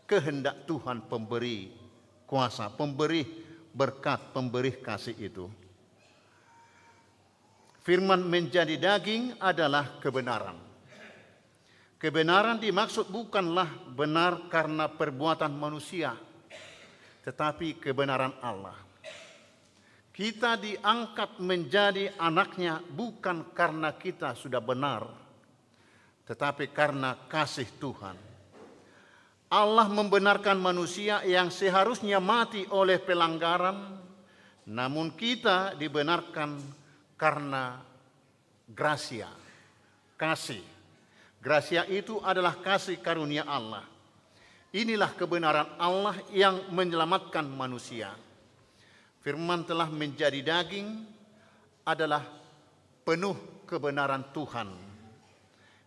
kehendak Tuhan pemberi kuasa, pemberi berkat, pemberi kasih itu. Firman menjadi daging adalah kebenaran. Kebenaran dimaksud bukanlah benar karena perbuatan manusia, tetapi kebenaran Allah. Kita diangkat menjadi anaknya bukan karena kita sudah benar, tetapi karena kasih Tuhan. Allah membenarkan manusia yang seharusnya mati oleh pelanggaran, namun kita dibenarkan karena gracia, kasih. Gracia itu adalah kasih karunia Allah. Inilah kebenaran Allah yang menyelamatkan manusia. Firman telah menjadi daging adalah penuh kebenaran Tuhan.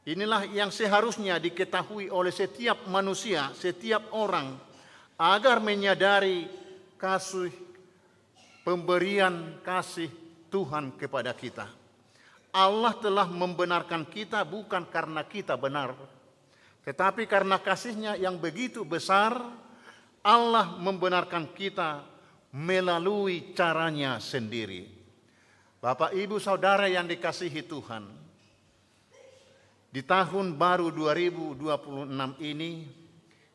Inilah yang seharusnya diketahui oleh setiap manusia, setiap orang, agar menyadari kasih, pemberian kasih Tuhan kepada kita. Allah telah membenarkan kita bukan karena kita benar, tetapi karena kasih-Nya yang begitu besar, Allah membenarkan kita melalui caranya sendiri. Bapak, Ibu, Saudara yang dikasihi Tuhan, di tahun baru 2026 ini,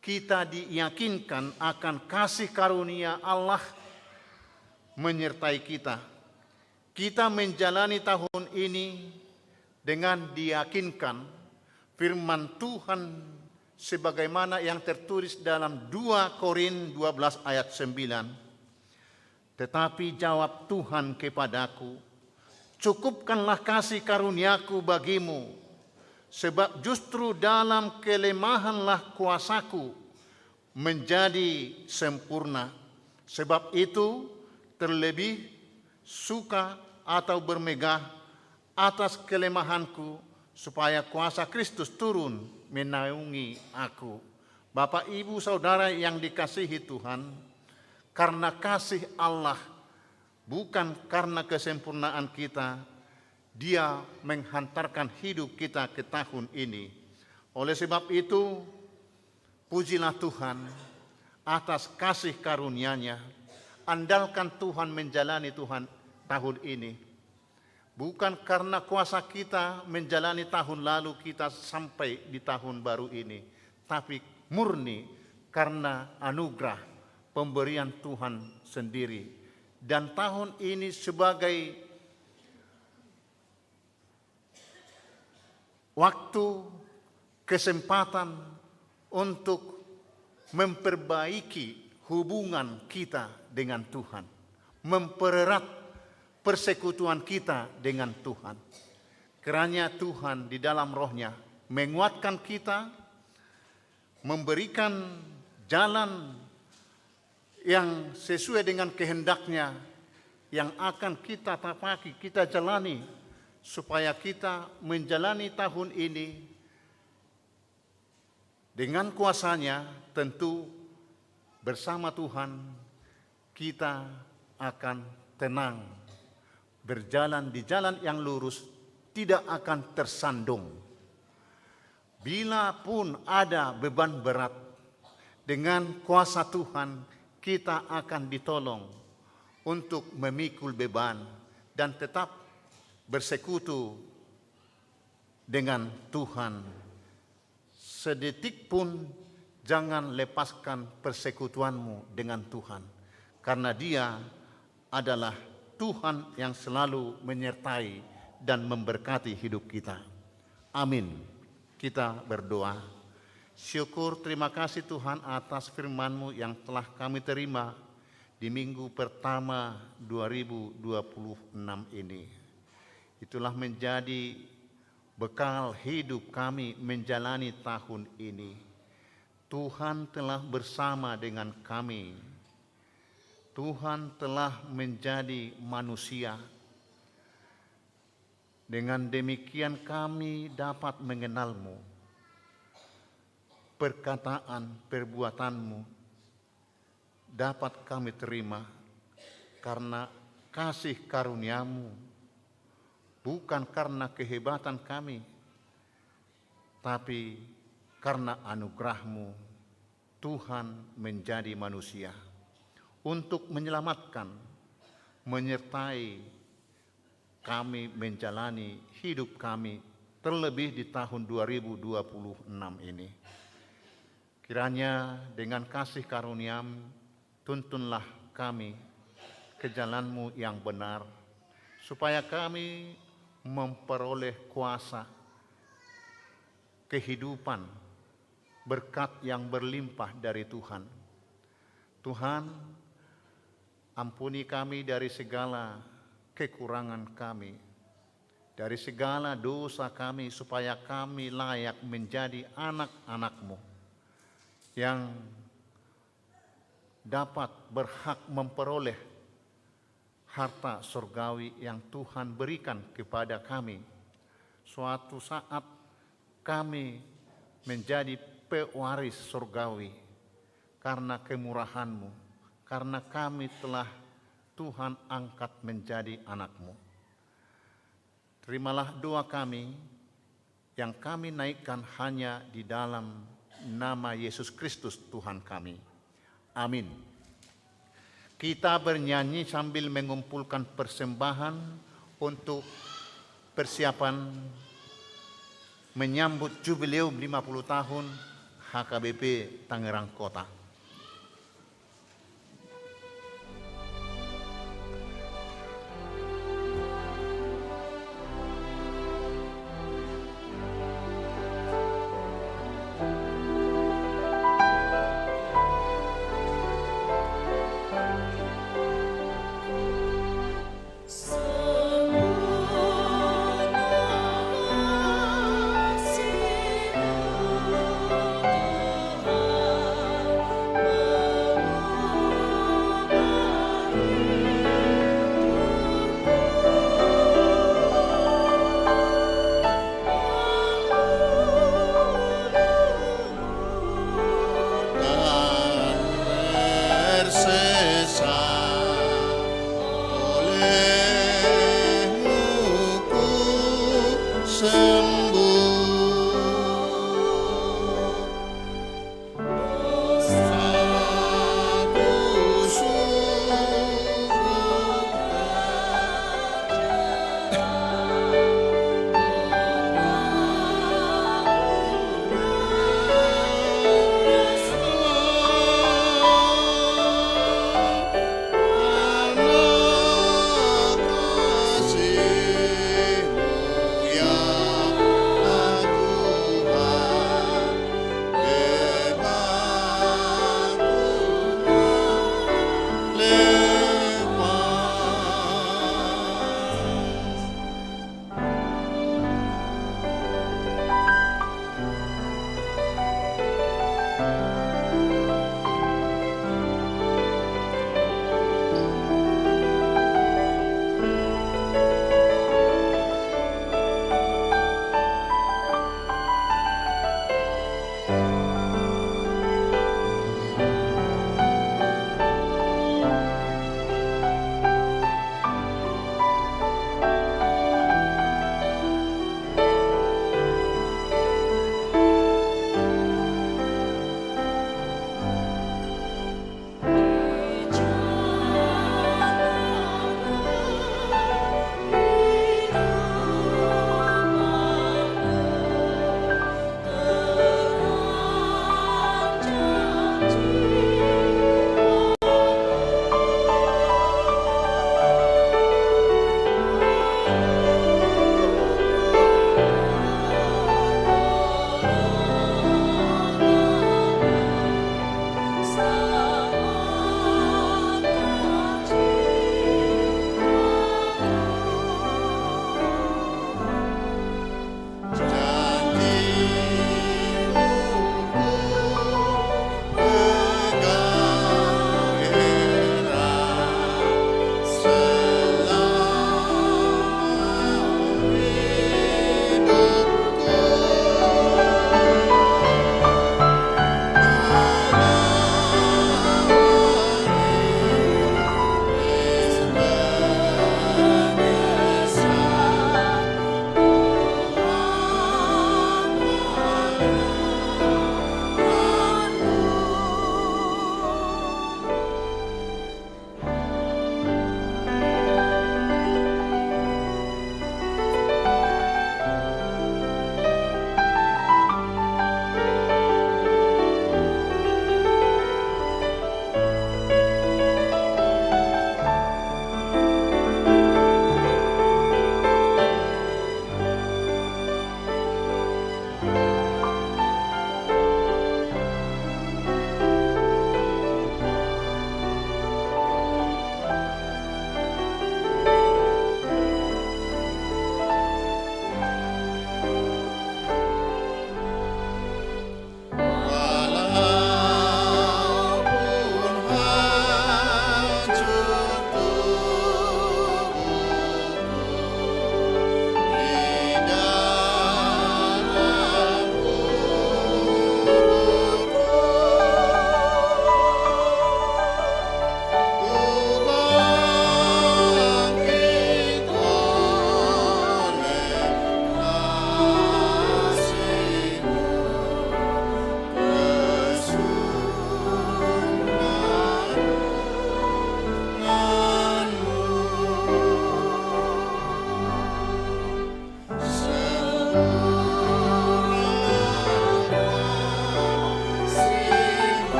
kita diyakinkan akan kasih karunia Allah menyertai kita. Kita menjalani tahun ini dengan diyakinkan firman Tuhan sebagaimana yang tertulis dalam 2 Korintus 12 ayat 9. Tetapi jawab Tuhan kepadaku, cukupkanlah kasih karuniaku bagimu, sebab justru dalam kelemahanlah kuasaku menjadi sempurna. Sebab itu terlebih suka atau bermegah atas kelemahanku, supaya kuasa Kristus turun menaungi aku. Bapak, Ibu, Saudara yang dikasihi Tuhan, karena kasih Allah, bukan karena kesempurnaan kita, Dia menghantarkan hidup kita ke tahun ini. Oleh sebab itu, pujilah Tuhan atas kasih karunia-Nya. Andalkan Tuhan menjalani tahun ini. Bukan karena kuasa kita menjalani tahun lalu kita sampai di tahun baru ini, tapi murni karena anugerah pemberian Tuhan sendiri. Dan tahun ini sebagai waktu, kesempatan untuk memperbaiki hubungan kita dengan Tuhan, mempererat persekutuan kita dengan Tuhan. Kiranya Tuhan di dalam roh-Nya menguatkan kita, memberikan jalan yang sesuai dengan kehendak-Nya, yang akan kita tapaki, kita jalani, supaya kita menjalani tahun ini dengan kuasa-Nya. Tentu bersama Tuhan kita akan tenang, berjalan di jalan yang lurus, tidak akan tersandung. Bila pun ada beban berat, dengan kuasa Tuhan kita akan ditolong untuk memikul beban dan tetap bersekutu dengan Tuhan. Sedetik pun jangan lepaskan persekutuanmu dengan Tuhan, karena Dia adalah Tuhan yang selalu menyertai dan memberkati hidup kita. Amin. Kita berdoa. Syukur, terima kasih Tuhan atas firman-Mu yang telah kami terima di minggu pertama 2026 ini. Itulah menjadi bekal hidup kami menjalani tahun ini. Tuhan telah bersama dengan kami. Tuhan telah menjadi manusia. Dengan demikian kami dapat mengenal-Mu. Perkataan, perbuatan-Mu dapat kami terima karena kasih karunia-Mu, bukan karena kehebatan kami, tapi karena anugerah-Mu. Tuhan menjadi manusia untuk menyelamatkan, menyertai kami menjalani hidup kami, terlebih di tahun 2026 ini. Kiranya dengan kasih karunia-Mu, tuntunlah kami ke jalan-Mu yang benar, supaya kami memperoleh kuasa, kehidupan, berkat yang berlimpah dari Tuhan. Tuhan, ampuni kami dari segala kekurangan kami. dari segala dosa kami, supaya kami layak menjadi anak-anak-Mu yang dapat berhak memperoleh harta surgawi yang Tuhan berikan kepada kami. Suatu saat kami menjadi pewaris surgawi karena kemurahan-Mu, karena kami telah Tuhan angkat menjadi anak-Mu. Terimalah doa kami yang kami naikkan hanya di dalam nama Yesus Kristus Tuhan kami. Amin. Kita bernyanyi sambil mengumpulkan persembahan untuk persiapan menyambut jubileum 50 tahun HKBP Tangerang Kota.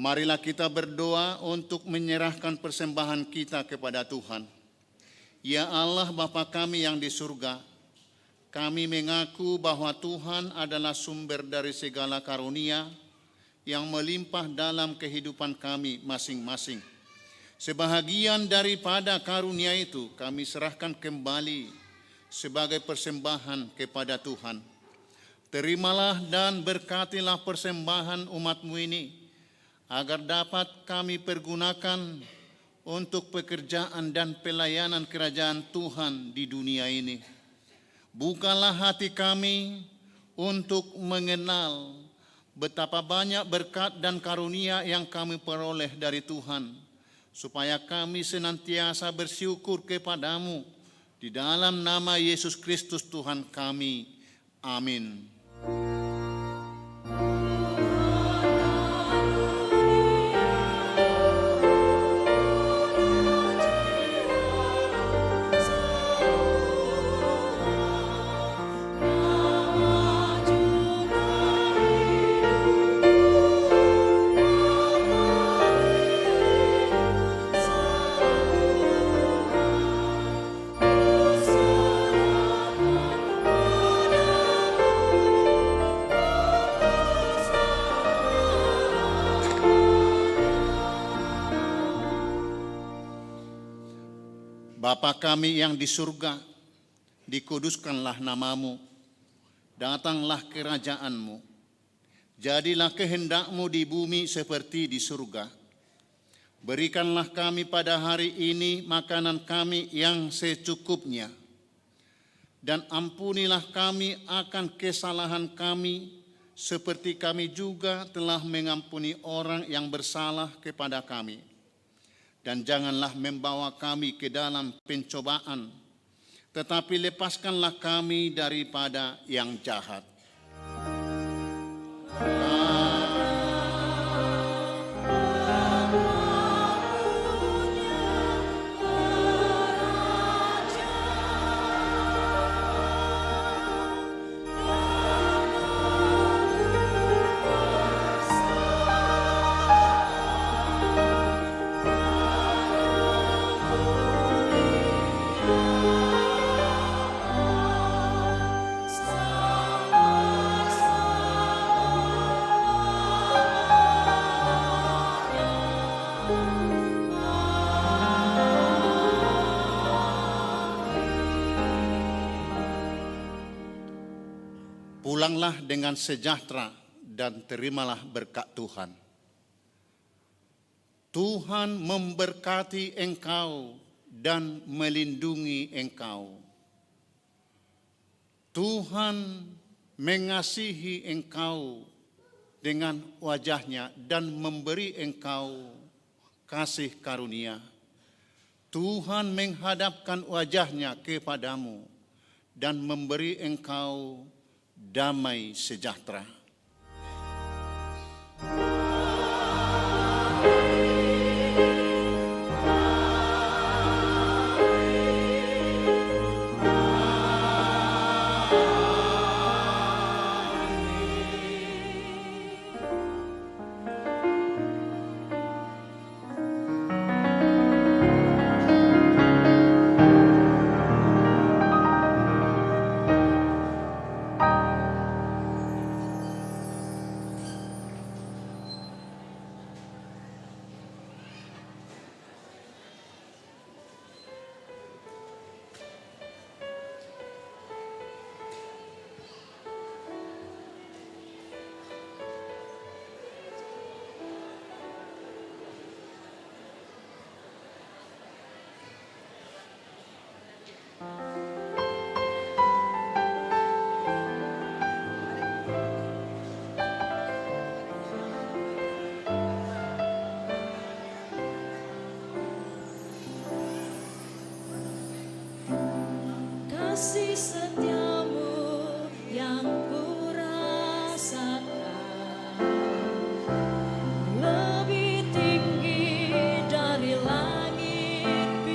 Marilah kita berdoa untuk menyerahkan persembahan kita kepada Tuhan. Ya Allah Bapa kami yang di surga, kami mengaku bahwa Tuhan adalah sumber dari segala karunia yang melimpah dalam kehidupan kami masing-masing. Sebahagian daripada karunia itu kami serahkan kembali sebagai persembahan kepada Tuhan. Terimalah dan berkatilah persembahan umat-Mu ini, agar dapat kami pergunakan untuk pekerjaan dan pelayanan kerajaan Tuhan di dunia ini. Bukalah hati kami untuk mengenal betapa banyak berkat dan karunia yang kami peroleh dari Tuhan, supaya kami senantiasa bersyukur kepadamu di dalam nama Yesus Kristus Tuhan kami. Amin. Bapa kami yang di surga, dikuduskanlah namamu, datanglah kerajaanmu, jadilah kehendak-Mu di bumi seperti di surga. Berikanlah kami pada hari ini makanan kami yang secukupnya, dan ampunilah kami akan kesalahan kami, seperti kami juga telah mengampuni orang yang bersalah kepada kami. Dan janganlah membawa kami ke dalam pencobaan, tetapi lepaskanlah kami daripada yang jahat. Amin. pulanglah dengan sejahtera dan terimalah berkat Tuhan. Tuhan memberkati engkau dan melindungi engkau. Tuhan mengasihi engkau dengan wajahnya dan memberi engkau kasih karunia. Tuhan menghadapkan wajahnya kepadamu dan memberi engkau damai sejahtera. Kasih setia